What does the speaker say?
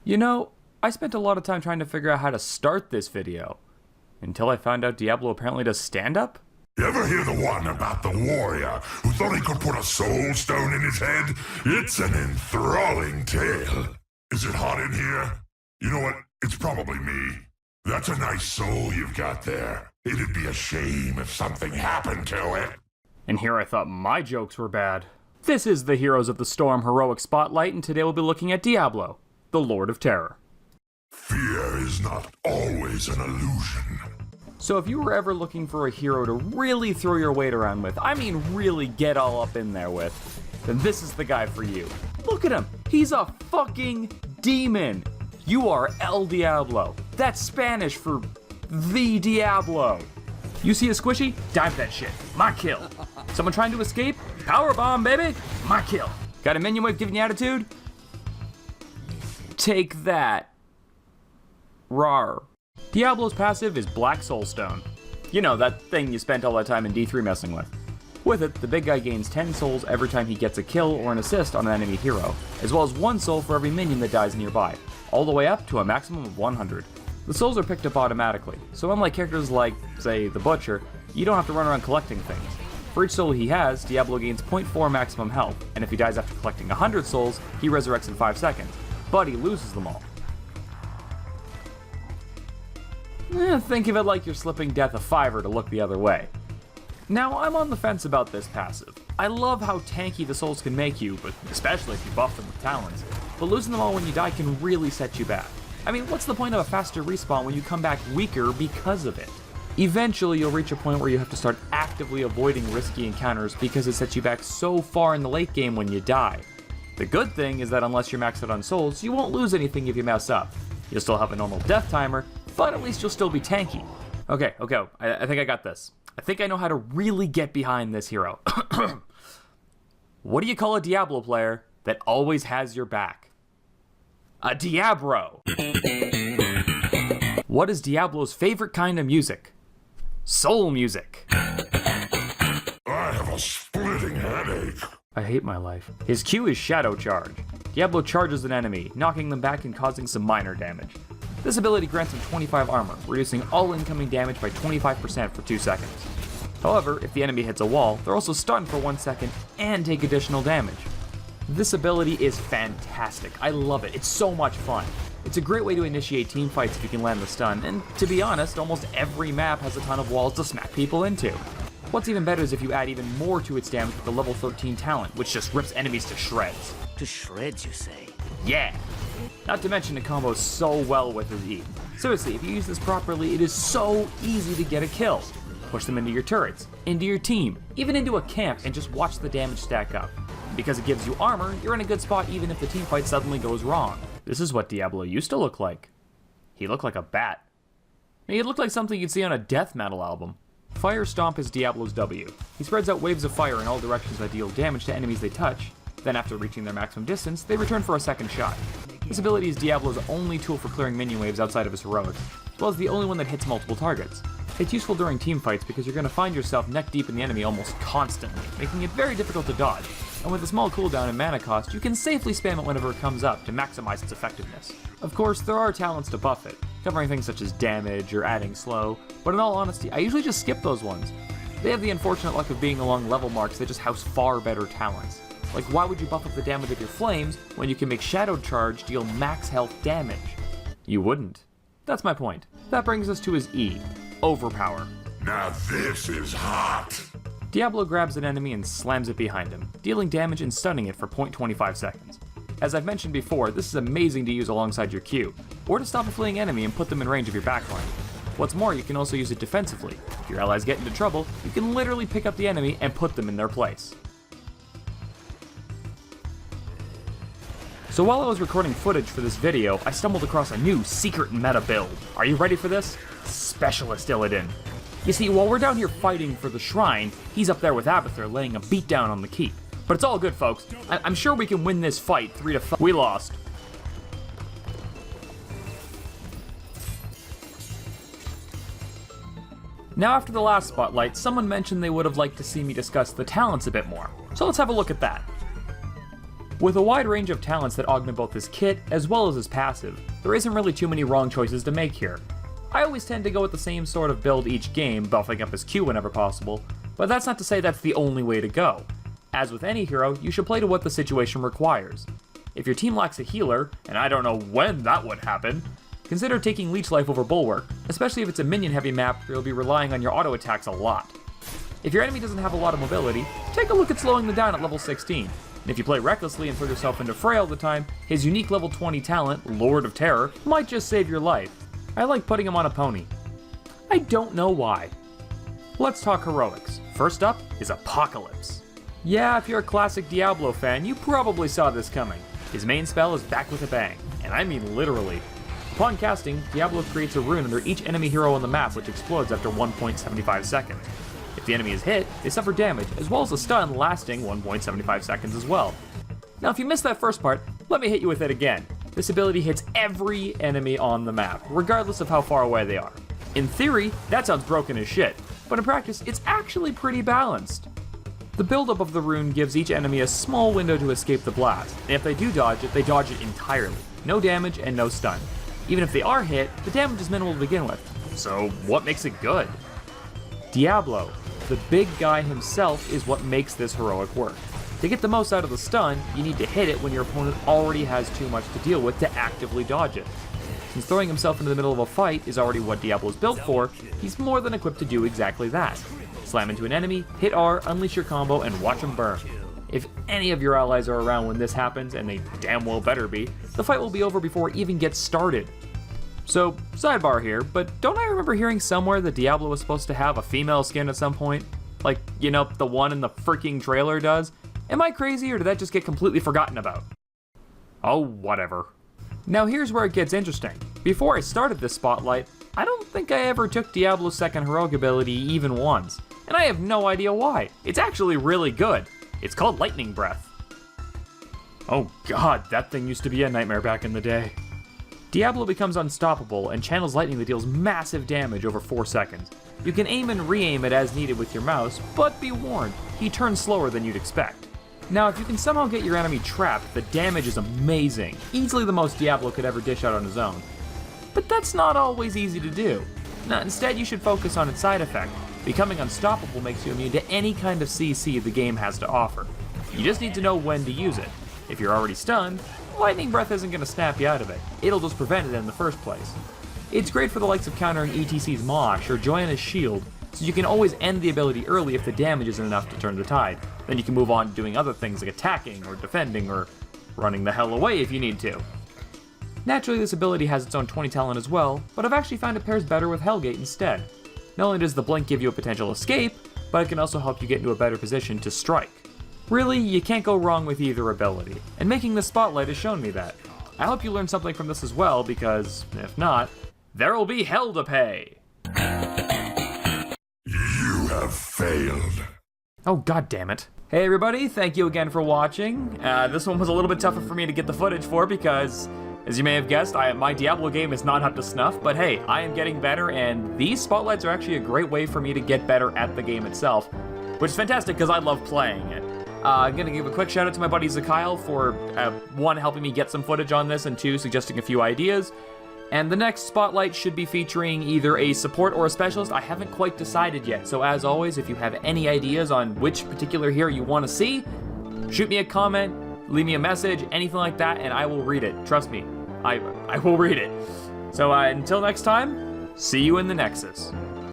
You know, I spent a lot of time trying to figure out how to start this video, until I found out Diablo apparently does stand-up? You ever hear the one about the warrior who thought he could put a Soulstone in his head? It's an enthralling tale. Is it hot in here? You know what? It's probably me. That's a nice soul you've got there. It'd be a shame if something happened to it. And here I thought my jokes were bad. This is the Heroes of the Storm Heroic Spotlight, and today we'll be looking at Diablo, the Lord of Terror. Fear is not always an illusion. So if you were ever looking for a hero to really throw your weight around with, I mean really get all up in there with, then this is the guy for you. Look at him! He's a fucking demon! You are El Diablo. That's Spanish for the Diablo. You see a squishy? Dive that shit. My kill. Someone trying to escape? Powerbomb, baby! My kill. Got a minion wave giving you attitude? Take that. Rawr. Diablo's passive is Black Soulstone. You know, that thing you spent all that time in D3 messing with. With it, the big guy gains 10 souls every time he gets a kill or an assist on an enemy hero, as well as 1 soul for every minion that dies nearby, all the way up to a maximum of 100. The souls are picked up automatically, so unlike characters like, say, the Butcher, you don't have to run around collecting things. For each soul he has, Diablo gains 0.4 maximum health, and if he dies after collecting 100 souls, he resurrects in 5 seconds, but he loses them all. Think of it like you're slipping Death a $5 to look the other way. Now, I'm on the fence about this passive. I love how tanky the souls can make you, but especially if you buff them with talents, but losing them all when you die can really set you back. I mean, what's the point of a faster respawn when you come back weaker because of it? Eventually, you'll reach a point where you have to start actively avoiding risky encounters because it sets you back so far in the late game when you die. The good thing is that unless you're maxed out on souls, you won't lose anything if you mess up. You'll still have a normal death timer, but at least you'll still be tanky. Okay, I think I got this. I think I know how to really get behind this hero. What do you call a Diablo player that always has your back? A Diablo! What is Diablo's favorite kind of music? Soul music. I have a splitting headache. I hate my life. His Q is Shadow Charge. Diablo charges an enemy, knocking them back and causing some minor damage. This ability grants him 25 armor, reducing all incoming damage by 25% for 2 seconds. However, if the enemy hits a wall, they're also stunned for 1 second and take additional damage. This ability is fantastic. I love it. It's so much fun. It's a great way to initiate team fights if you can land the stun, and to be honest, almost every map has a ton of walls to smack people into. What's even better is if you add even more to its damage with the level 13 talent, which just rips enemies to shreds. To shreds, you say? Yeah! Not to mention it combos so well with his E. Seriously, if you use this properly, it is so easy to get a kill. Push them into your turrets, into your team, even into a camp, and just watch the damage stack up. Because it gives you armor, you're in a good spot even if the team fight suddenly goes wrong. This is what Diablo used to look like. He looked like a bat. He looked like something you'd see on a death metal album. Fire Stomp is Diablo's W. He spreads out waves of fire in all directions that deal damage to enemies they touch. Then after reaching their maximum distance, they return for a second shot. This ability is Diablo's only tool for clearing minion waves outside of his heroic, as well as the only one that hits multiple targets. It's useful during team fights because you're going to find yourself neck deep in the enemy almost constantly, making it very difficult to dodge. And with a small cooldown and mana cost, you can safely spam it whenever it comes up to maximize its effectiveness. Of course, there are talents to buff it, covering things such as damage or adding slow, but in all honesty, I usually just skip those ones. They have the unfortunate luck of being along level marks that just house far better talents. Like, why would you buff up the damage of your flames when you can make Shadow Charge deal max health damage? You wouldn't. That's my point. That brings us to his E, Overpower. Now this is hot. Diablo grabs an enemy and slams it behind him, dealing damage and stunning it for 0.25 seconds. As I've mentioned before, this is amazing to use alongside your Q, or to stop a fleeing enemy and put them in range of your backline. What's more, you can also use it defensively. If your allies get into trouble, you can literally pick up the enemy and put them in their place. So while I was recording footage for this video, I stumbled across a new secret meta build. Are you ready for this? Specialist Illidan. You see, while we're down here fighting for the shrine, he's up there with Abathur laying a beatdown on the keep. But it's all good, folks. I'm sure we can win this fight 3-5. We lost. Now after the last spotlight, someone mentioned they would have liked to see me discuss the talents a bit more. So let's have a look at that. With a wide range of talents that augment both his kit as well as his passive, there isn't really too many wrong choices to make here. I always tend to go with the same sort of build each game, buffing up his Q whenever possible, but that's not to say that's the only way to go. As with any hero, you should play to what the situation requires. If your team lacks a healer, and I don't know when that would happen, consider taking Leech Life over Bulwark, especially if it's a minion-heavy map where you'll be relying on your auto attacks a lot. If your enemy doesn't have a lot of mobility, take a look at slowing them down at level 16. And if you play recklessly and throw yourself into Frey all the time, his unique level 20 talent, Lord of Terror, might just save your life. I like putting him on a pony. I don't know why. Let's talk heroics. First up is Apocalypse. Yeah, if you're a classic Diablo fan, you probably saw this coming. His main spell is back with a bang, and I mean literally. Upon casting, Diablo creates a rune under each enemy hero on the map which explodes after 1.75 seconds. If the enemy is hit, they suffer damage, as well as a stun lasting 1.75 seconds as well. Now if you missed that first part, let me hit you with it again. This ability hits every enemy on the map, regardless of how far away they are. In theory, that sounds broken as shit, but in practice, it's actually pretty balanced. The buildup of the rune gives each enemy a small window to escape the blast, and if they do dodge it, they dodge it entirely. No damage and no stun. Even if they are hit, the damage is minimal to begin with. So what makes it good? Diablo, the big guy himself, is what makes this heroic work. To get the most out of the stun, you need to hit it when your opponent already has too much to deal with to actively dodge it. Since throwing himself into the middle of a fight is already what Diablo is built for, he's more than equipped to do exactly that. Slam into an enemy, hit R, unleash your combo, and watch him burn. If any of your allies are around when this happens, and they damn well better be, the fight will be over before it even gets started. So, sidebar here, but don't I remember hearing somewhere that Diablo was supposed to have a female skin at some point? Like, you know, the one in the freaking trailer does? Am I crazy, or did that just get completely forgotten about? Oh, whatever. Now here's where it gets interesting. Before I started this spotlight, I don't think I ever took Diablo's second heroic ability even once, and I have no idea why. It's actually really good. It's called Lightning Breath. Oh god, that thing used to be a nightmare back in the day. Diablo becomes unstoppable and channels lightning that deals massive damage over 4 seconds. You can aim and re-aim it as needed with your mouse, but be warned, he turns slower than you'd expect. Now, if you can somehow get your enemy trapped, the damage is amazing, easily the most Diablo could ever dish out on his own. But that's not always easy to do. Now, instead, you should focus on its side effect. Becoming unstoppable makes you immune to any kind of CC the game has to offer. You just need to know when to use it. If you're already stunned, Lightning Breath isn't going to snap you out of it. It'll just prevent it in the first place. It's great for the likes of countering ETC's Mosh or Joanna's Shield, so you can always end the ability early if the damage isn't enough to turn the tide. Then you can move on to doing other things like attacking or defending or running the hell away if you need to. Naturally, this ability has its own 20 talent as well, but I've actually found it pairs better with Hellgate instead. Not only does the blink give you a potential escape, but it can also help you get into a better position to strike. Really, you can't go wrong with either ability, and making this spotlight has shown me that. I hope you learned something from this as well, because, if not, there'll be hell to pay! You have failed. Oh, god damn it. Hey everybody, thank you again for watching. This one was a little bit tougher for me to get the footage for because, as you may have guessed, my Diablo game is not up to snuff, but hey, I am getting better, and these spotlights are actually a great way for me to get better at the game itself, which is fantastic because I love playing it. I'm gonna give a quick shout out to my buddy Zakyle for, 1, helping me get some footage on this, and 2, suggesting a few ideas. And the next spotlight should be featuring either a support or a specialist. I haven't quite decided yet, so as always, if you have any ideas on which particular hero you want to see, shoot me a comment, leave me a message, anything like that, and I will read it. Trust me, I will read it. So until next time, see you in the Nexus.